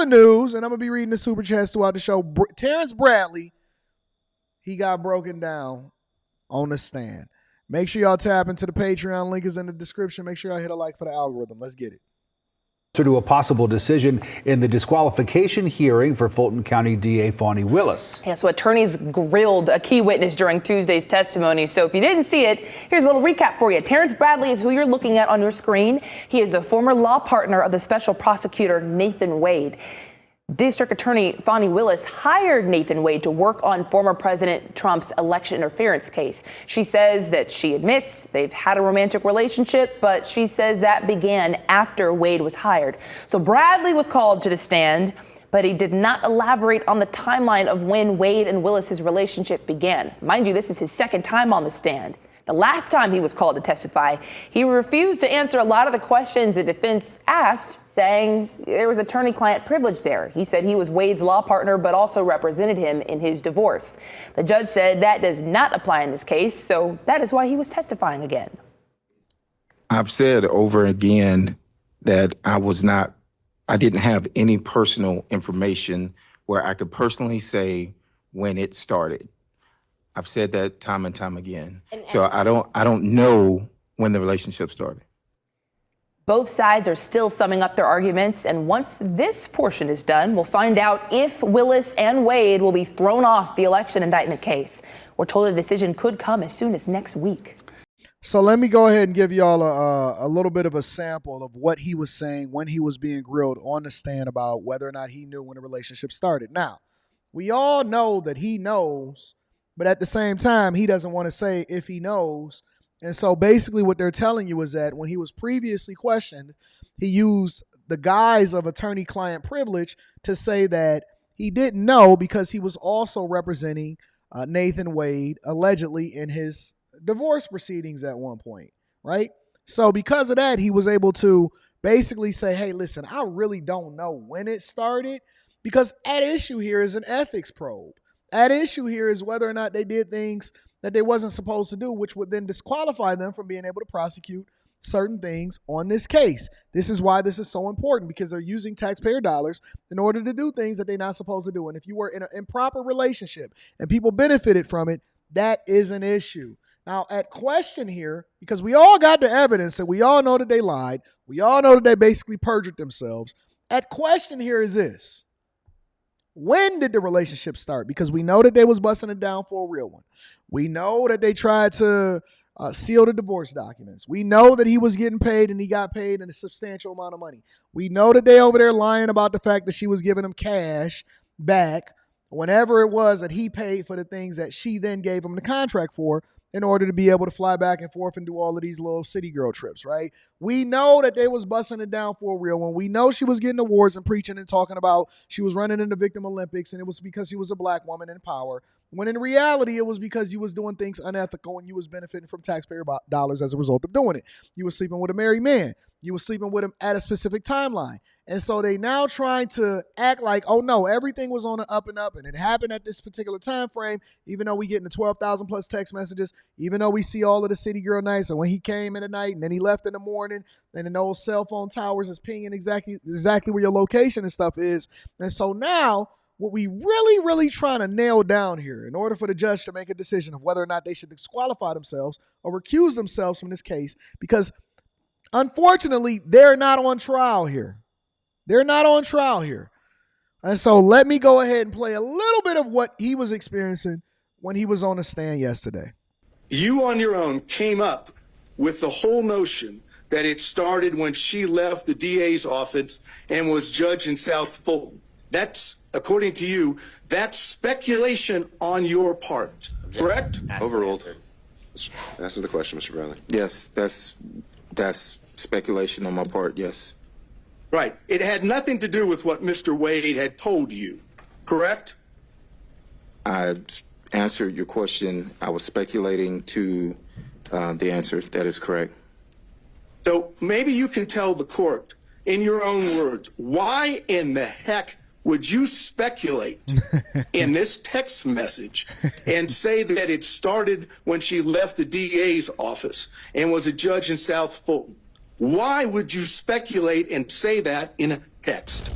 other news, and I'm going to be reading the super chats throughout the show, Terrence Bradley, he got broken down on the stand. Make sure y'all tap into the Patreon. Link is in the description. Make sure y'all hit a like for the algorithm. Let's get it. To a possible decision in the disqualification hearing for Fulton County DA Fani Willis. Yeah, so attorneys grilled a key witness during Tuesday's testimony. So if you didn't see it, here's a little recap for you. Terrence Bradley is who you're looking at on your screen. He is the former law partner of the special prosecutor Nathan Wade. District Attorney Fani Willis hired Nathan Wade to work on former President Trump's election interference case. She says that she admits they've had a romantic relationship, but she says that began after Wade was hired. So Bradley was called to the stand, but he did not elaborate on the timeline of when Wade and Willis's relationship began. Mind you, this is his second time on the stand. The last time he was called to testify, he refused to answer a lot of the questions the defense asked, saying there was attorney-client privilege there. He said he was Wade's law partner, but also represented him in his divorce. The judge said that does not apply in this case, so that is why he was testifying again. I've said over again that I didn't have any personal information where I could personally say when it started. I've said that time and time again. So I don't know when the relationship started. Both sides are still summing up their arguments, and once this portion is done, we'll find out if Willis and Wade will be thrown off the election indictment case. We're told a decision could come as soon as next week. So let me go ahead and give y'all a little bit of a sample of what he was saying when he was being grilled on the stand about whether or not he knew when the relationship started. Now, we all know that he knows, but at the same time, he doesn't want to say if he knows. And so basically what they're telling you is that when he was previously questioned, he used the guise of attorney-client privilege to say that he didn't know because he was also representing Nathan Wade allegedly in his divorce proceedings at one point, right? So because of that, he was able to basically say, hey, listen, I really don't know when it started, because at issue here is an ethics probe. At issue here is whether or not they did things that they wasn't supposed to do, which would then disqualify them from being able to prosecute certain things on this case. This is why this is so important, because they're using taxpayer dollars in order to do things that they're not supposed to do. And if you were in an improper relationship and people benefited from it, that is an issue. Now, at question here, because we all got the evidence and we all know that they lied, we all know that they basically perjured themselves. At question here is this. When did the relationship start? Because we know that they was busting it down for a real one. We know that they tried to seal the divorce documents. We know that he was getting paid and he got paid in a substantial amount of money. We know that they over there lying about the fact that she was giving him cash back whenever it was that he paid for the things that she then gave him the contract for in order to be able to fly back and forth and do all of these little city girl trips, right? We know that they was busting it down for a real one. We know she was getting awards and preaching and talking about she was running in the Victim Olympics and it was because she was a black woman in power. When in reality, it was because you was doing things unethical and you was benefiting from taxpayer dollars as a result of doing it. You was sleeping with a married man. You was sleeping with him at a specific timeline. And so they now trying to act like, oh no, everything was on the up and up and it happened at this particular time frame, even though we getting the 12,000 plus text messages, even though we see all of the city girl nights and when he came in at night and then he left in the morning and then those cell phone towers is pinging exactly where your location and stuff is. And so now what we really trying to nail down here in order for the judge to make a decision of whether or not they should disqualify themselves or recuse themselves from this case, because unfortunately, they're not on trial here. They're not on trial here. And so let me go ahead and play a little bit of what he was experiencing when he was on the stand yesterday. You on your own came up with the whole notion that it started when she left the DA's office and was judge in South Fulton. That's, according to you, that's speculation on your part, correct? Overruled. Answer the question, Mr. Bradley. Yes, that's speculation on my part, yes. Right. It had nothing to do with what Mr. Wade had told you, correct? I answered your question. I was speculating to the answer. That is correct. So maybe you can tell the court in your own words, why in the heck would you speculate in this text message and say that it started when she left the DA's office and was a judge in South Fulton? Why would you speculate and say that in a text?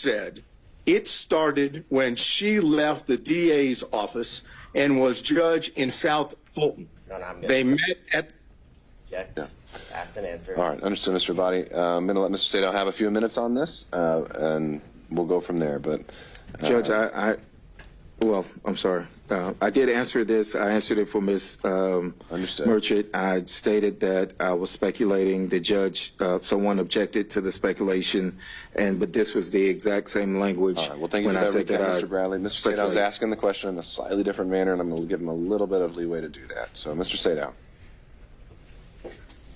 said it started when she left the DA's office and was judge in South Fulton. No, I'm good. They met at... Object. Asked and answered. All right, understood, Mr. Body. I'm going to let Mr. Sato have a few minutes on this, and we'll go from there. But Judge, well, I'm sorry. I did answer this. I answered it for Ms. Understood. Merchant. I stated that I was speculating. The judge, someone objected to the speculation, but this was the exact same language. all right, well, thank you when for I that said recap, that Mr. Bradley. Mr. Sato was speculate. asking the question in a slightly different manner, and I'm going to give him a little bit of leeway to do that. So, Mr. Sato.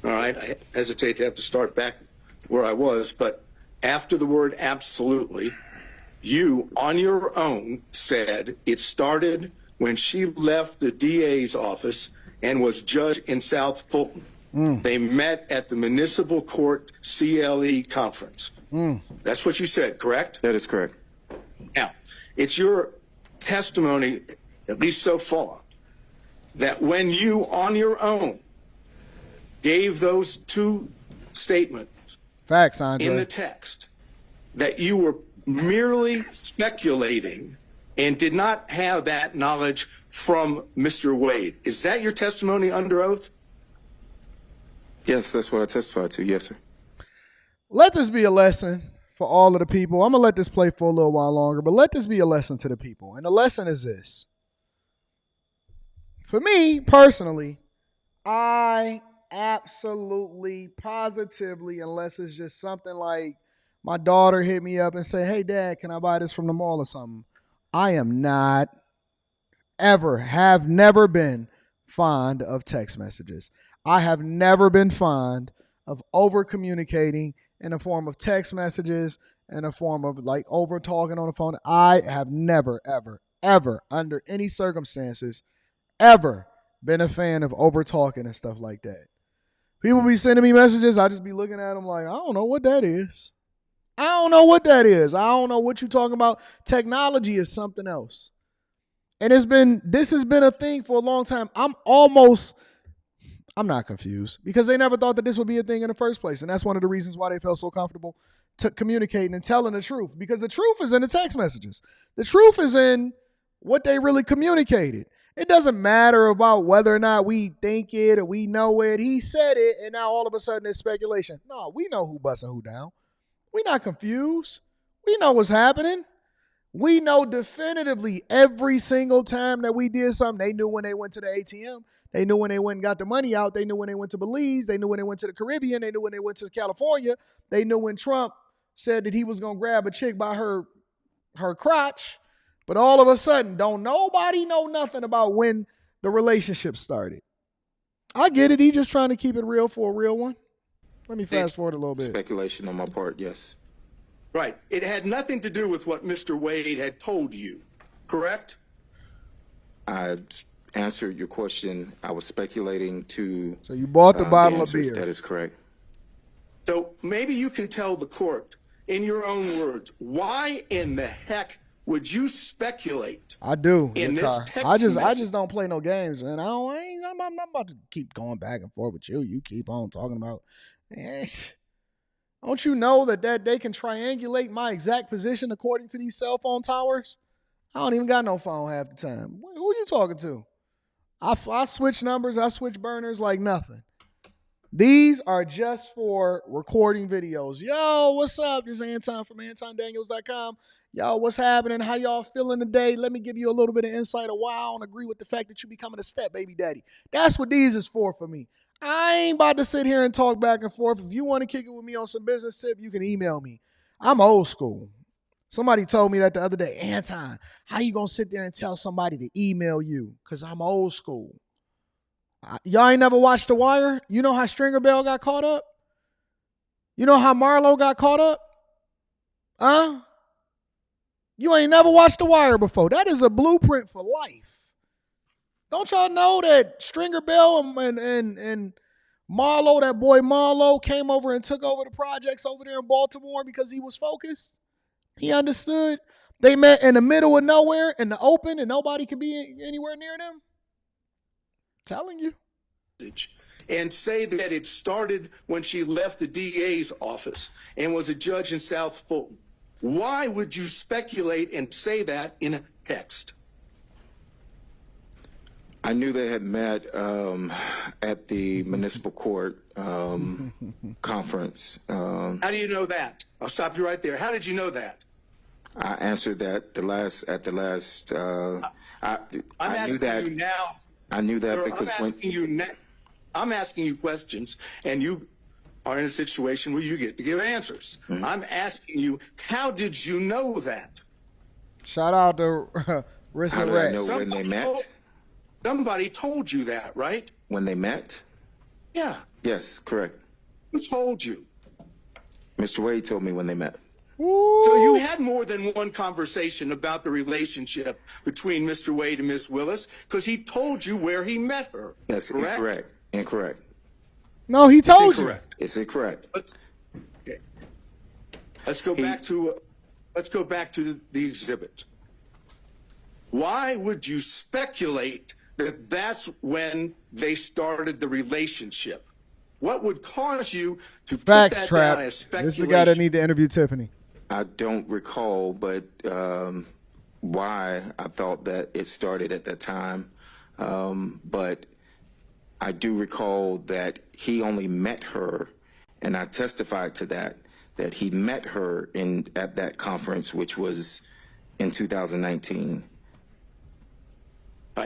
All right, I hesitate to have to start back where I was, but after the word absolutely, you on your own said it started when she left the DA's office and was judge in South Fulton. They met at the municipal court CLE conference. That's what you said, correct? That is correct. Now, it's your testimony, at least so far, that when you on your own gave those two statements Facts, Andre. in the text, that you were merely speculating and did not have that knowledge from Mr. Wade. Is that your testimony under oath? Yes, that's what I testified to. Yes, sir. Let this be a lesson for all of the people. I'm going to let this play for a little while longer, but let this be a lesson to the people. And the lesson is this. For me, personally, I absolutely, positively, unless it's just something like my daughter hit me up and say, hey, Dad, can I buy this from the mall or something? I am not, ever, have never been fond of text messages. I have never been fond of over communicating in the form of text messages, in a form of like over talking on the phone. I have never, ever, ever, under any circumstances, ever been a fan of over talking and stuff like that. People be sending me messages. I just be looking at them like, I don't know what that is. I don't know what that is. I don't know what you're talking about. Technology is something else. And this has been a thing for a long time. I'm not confused because they never thought that this would be a thing in the first place. And that's one of the reasons why they felt so comfortable communicating and telling the truth, because the truth is in the text messages. The truth is in what they really communicated. It doesn't matter about whether or not we think it or we know it. He said it, and now all of a sudden it's speculation. No, we know who busting who down. We're not confused. We know what's happening. We know definitively every single time that we did something. They knew when they went to the ATM. They knew when they went and got the money out. They knew when they went to Belize. They knew when they went to the Caribbean. They knew when they went to California. They knew when Trump said that he was going to grab a chick by her crotch. But all of a sudden, don't nobody know nothing about when the relationship started. I get it. He just trying to keep it real for a real one. Let me fast forward a little bit. Speculation on my part, yes. Right. It had nothing to do with what Mr. Wade had told you, correct? I answered your question. I was speculating to... So you bought the bottle of answer. beer. That is correct. So maybe you can tell the court, in your own words, why in the heck would you speculate? I do. In this Yakar. text I message? just don't play no games, man. I'm not about to keep going back and forth with you. You keep on talking about. Don't you know that they can triangulate my exact position according to these cell phone towers? I don't even got no phone half the time. Who are you talking to? I switch numbers. I switch burners like nothing. These are just for recording videos. Yo, what's up? This is Anton from AntonDaniels.com. Yo, what's happening? How y'all feeling today? Let me give you a little bit of insight of why I don't agree with the fact that you becoming a step baby daddy. That's what these is for me. I ain't about to sit here and talk back and forth. If you want to kick it with me on some business tip, you can email me. I'm old school. Somebody told me that the other day. Anton, how you going to sit there and tell somebody to email you? Because I'm old school. Y'all ain't never watched The Wire? You know how Stringer Bell got caught up? You know how Marlo got caught up? Huh? You ain't never watched The Wire before. That is a blueprint for life. Don't y'all know that Stringer Bell and Marlo, that boy Marlo, came over and took over the projects over there in Baltimore because he was focused? He understood. They met in the middle of nowhere, in the open, and nobody could be anywhere near them. Telling you. And say that it started when she left the DA's office and was a judge in South Fulton. Why would you speculate and say that in a text? I knew they had met at the municipal court conference. How do you know that? I'll stop you right there. How did you know that? I answered that at the last. I knew that. You now. I knew that Sir, because I'm asking you questions, and you are in a situation where you get to give answers. Mm-hmm. I'm asking you, how did you know that? Shout out to Rissa how did I Rex. know when they met? Somebody told you that, right? When they met? Yeah. Yes, correct. Who told you? Mr. Wade told me when they met. So you had more than one conversation about the relationship between Mr. Wade and Ms. Willis because he told you where he met her. That's correct? incorrect. Incorrect. No, he told you. It's incorrect. Okay. Let's go back to the exhibit. Why would you speculate that that's when they started the relationship? What would cause you to put Facts that trap. down as This speculation? is the guy that need to interview Tiffany. I don't recall, but why I thought that it started at that time. But I do recall that he only met her, and I testified to that he met her at that conference, which was in 2019.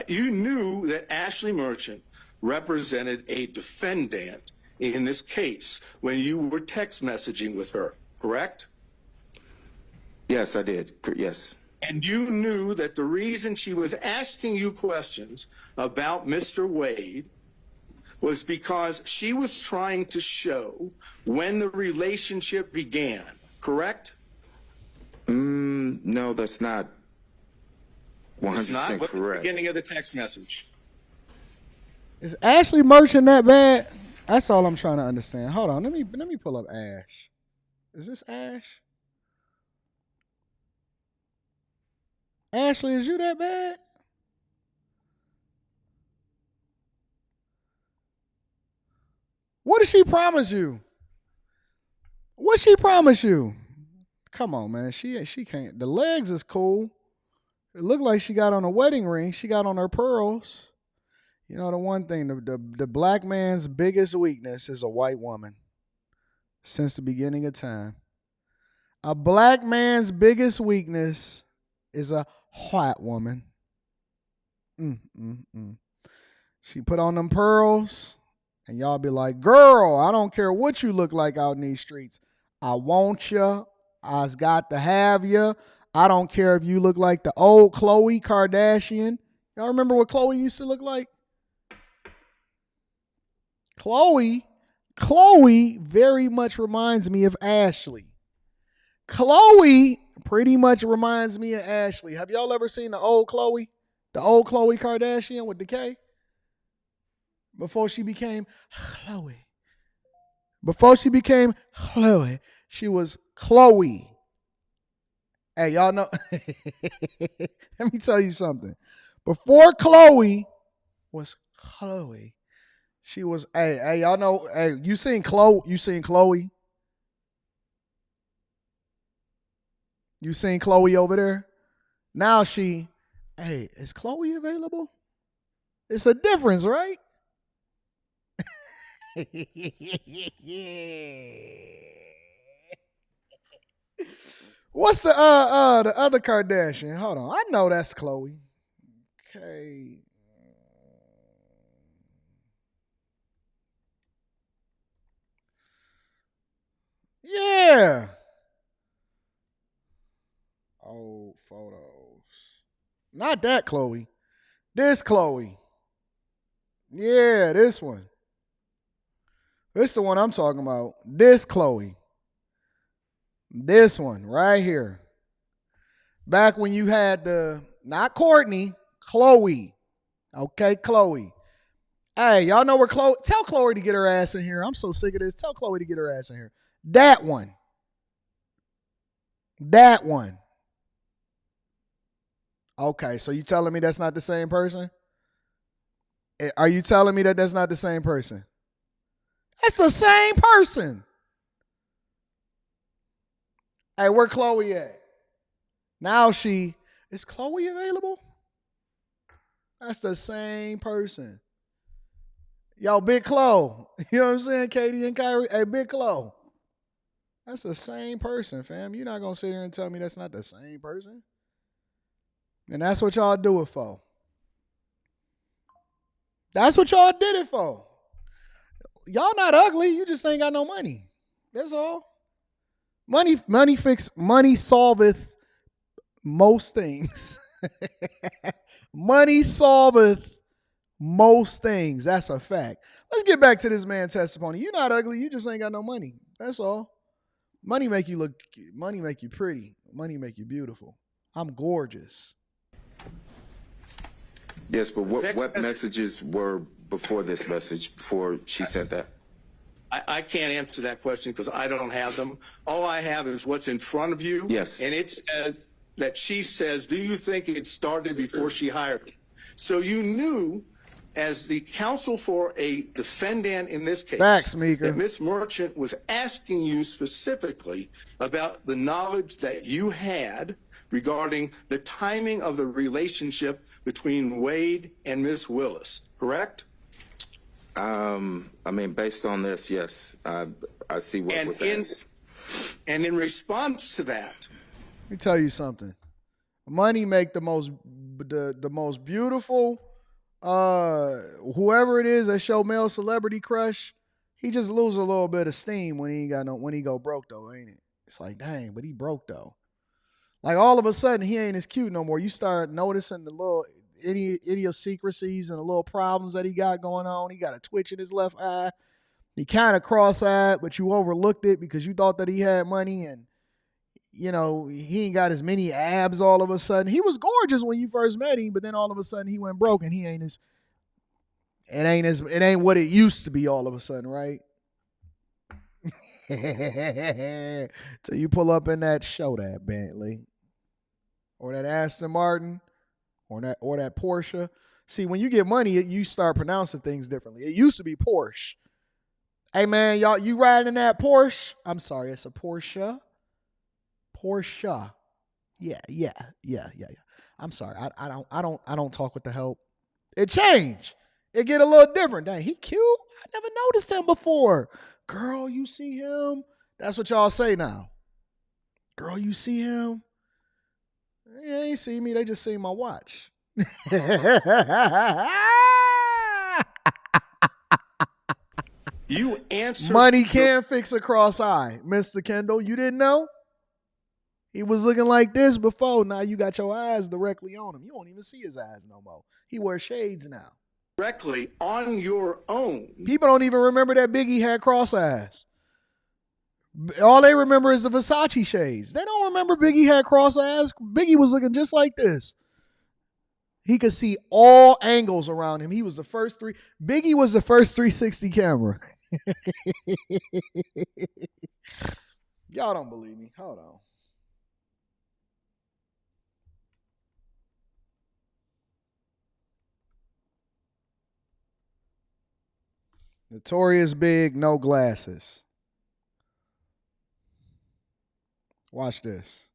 You knew that Ashley Merchant represented a defendant in this case when you were text messaging with her, correct? Yes, I did. Yes. And you knew that the reason she was asking you questions about Mr. Wade was because she was trying to show when the relationship began, correct? No, that's not 100% It's not. What's the correct. beginning of the text message? Is Ashley Merchant that bad? That's all I'm trying to understand. Hold on, let me pull up Ash. Is this Ash? Ashley, is you that bad? What did she promise you? What she promise you? Come on, man. She can't. The legs is cool. It looked like she got on a wedding ring. She got on her pearls. You know, the one thing, the black man's biggest weakness is a white woman since the beginning of time. A black man's biggest weakness is a white woman. She put on them pearls, and y'all be like, girl, I don't care what you look like out in these streets. I want you. I's got to have you. I don't care if you look like the old Khloe Kardashian. Y'all remember what Khloe used to look like? Khloe very much reminds me of Ashley. Khloe pretty much reminds me of Ashley. Have y'all ever seen the old Khloe? The old Khloe Kardashian with the K? Before she became Khloe. Before she became Khloe, she was Khloe. Hey, y'all know. Let me tell you something. Before Khloe was Khloe, she was, hey, y'all know, hey, you seen Khloe? You seen Khloe? You seen Khloe over there? Now she, hey, is Khloe available? It's a difference, right? What's the other Kardashian? Hold on. I know that's Khloe. Okay. Yeah. Old photos. Not that Khloe. This Khloe. Yeah, this one. This the one I'm talking about. This Khloe. This one right here. Back when you had not Courtney, Khloe. Okay, Khloe. Hey, y'all know where Khloe, tell Khloe to get her ass in here. I'm so sick of this. Tell Khloe to get her ass in here. That one. That one. Okay, so you telling me that's not the same person? Are you telling me that that's not the same person? That's the same person. Hey, where Chloe at? Now is Chloe available? That's the same person. Yo, Big Chloe. You know what I'm saying? Katie and Kyrie. Hey, Big Chloe. That's the same person, fam. You're not going to sit here and tell me that's not the same person. And that's what y'all do it for. That's what y'all did it for. Y'all not ugly. You just ain't got no money. That's all. Money solveth most things. Money solveth most things. That's a fact. Let's get back to this man's testimony. You're not ugly. You just ain't got no money. That's all. Money make you pretty. Money make you beautiful. I'm gorgeous. Yes, but what messages were before this message, before she sent that? I can't answer that question because I don't have them. All I have is what's in front of you. Yes. And it says that she says, do you think it started before she hired him? So you knew, as the counsel for a defendant in this case, Facts, Mika, that Ms. Merchant was asking you specifically about the knowledge that you had regarding the timing of the relationship between Wade and Ms. Willis, correct? I mean, based on this, yes, I see what was asked. And in response to that, let me tell you something. Money make the most beautiful, whoever it is that show male celebrity crush, he just lose a little bit of steam when he go broke though, ain't it? It's like, dang, but he broke though. Like all of a sudden he ain't as cute no more. You start noticing the little idiosyncrasies and the little problems that he got going on. He got a twitch in his left eye. He kind of cross-eyed, but you overlooked it because you thought that he had money, and you know, he ain't got as many abs all of a sudden. He was gorgeous when you first met him, but then all of a sudden he went broke and it ain't what it used to be all of a sudden, right? So you pull up in that Bentley or that Aston Martin or that Porsche. See, when you get money, you start pronouncing things differently. It used to be Porsche. Hey man, y'all, you riding in that Porsche? I'm sorry, it's a Porsche. Porsche. Yeah. I'm sorry. I don't talk with the help. It changed. It get a little different. Dang, he cute. I never noticed him before. Girl, you see him? That's what y'all say now. Girl, you see him? They ain't see me. They just see my watch. you answered. Money can fix a cross eye, Mr. Kendall. You didn't know? He was looking like this before. Now you got your eyes directly on him. You won't even see his eyes no more. He wears shades now. Directly on your own. People don't even remember that Biggie had cross eyes. All they remember is the Versace shades. They don't remember Biggie had cross eyes. Biggie was looking just like this. He could see all angles around him. Biggie was the first 360 camera. Y'all don't believe me. Hold on. Notorious Big, no glasses. Watch this.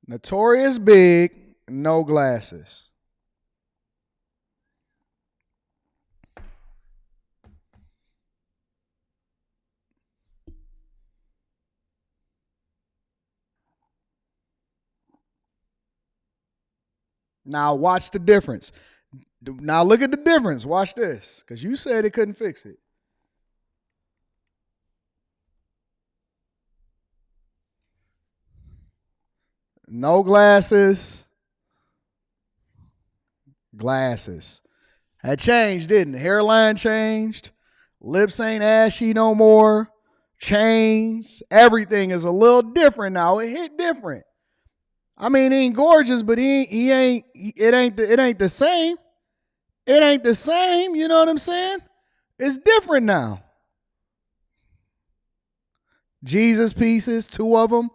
Notorious Big, no glasses. Now watch the difference. Now look at the difference. Watch this, because you said it couldn't fix it. No glasses. Glasses. That changed, didn't it? Hairline changed. Lips ain't ashy no more. Chains. Everything is a little different now. It hit different. I mean, he ain't gorgeous, but it ain't the same. It ain't the same. You know what I'm saying? It's different now. Jesus pieces, 2 of them.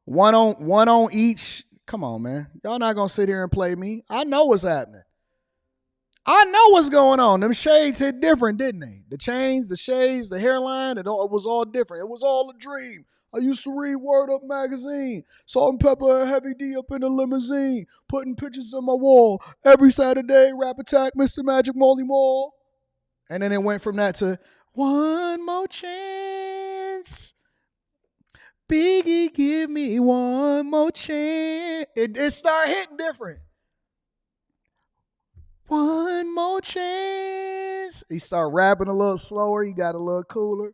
One on each. Come on, man. Y'all not going to sit here and play me. I know what's happening. I know what's going on. Them shades hit different, didn't they? The chains, the shades, the hairline, it was all different. It was all a dream. I used to read Word Up magazine, Salt and Pepper and Heavy D up in the limousine, putting pictures on my wall every Saturday. Rap Attack, Mr. Magic Molly Mall, and then it went from that to one more chance. Biggie, give me one more chance. It started hitting different. One more chance. He started rapping a little slower. He got a little cooler.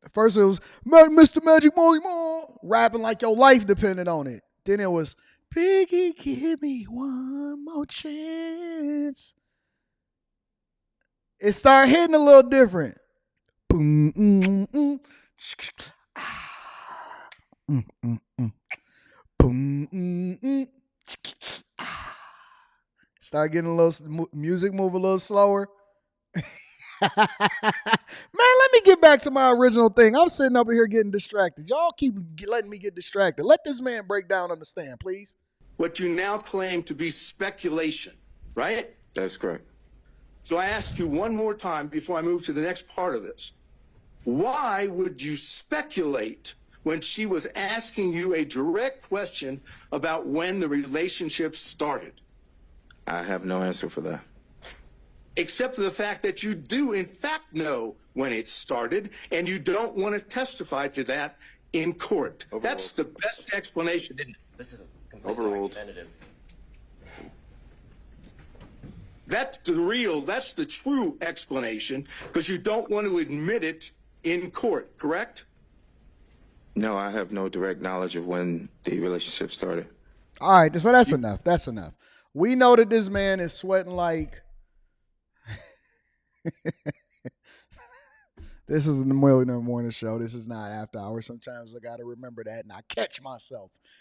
At first it was Mr. Magic Molly Mall, rapping like your life depended on it. Then it was Biggie, give me one more chance. It started hitting a little different. Boom, boom, start getting a little music, move a little slower. Man, let me get back to my original thing. I'm sitting up here getting distracted. Y'all keep letting me get distracted. Let this man break down on the stand, please. What you now claim to be speculation, right? That's correct. So I ask you one more time before I move to the next part of this. Why would you speculate when she was asking you a direct question about when the relationship started? I have no answer for that. Except for the fact that you do, in fact, know when it started, and you don't want to testify to that in court. Overruled. That's the best explanation, isn't it? This is completely Overruled. argumentative. That's the true explanation, because you don't want to admit it in court, correct? No, I have no direct knowledge of when the relationship started. All right, so that's enough. That's enough. We know that this man is sweating like this is the Millionaire Morning Show. This is not after hours. Sometimes I got to remember that, and I catch myself.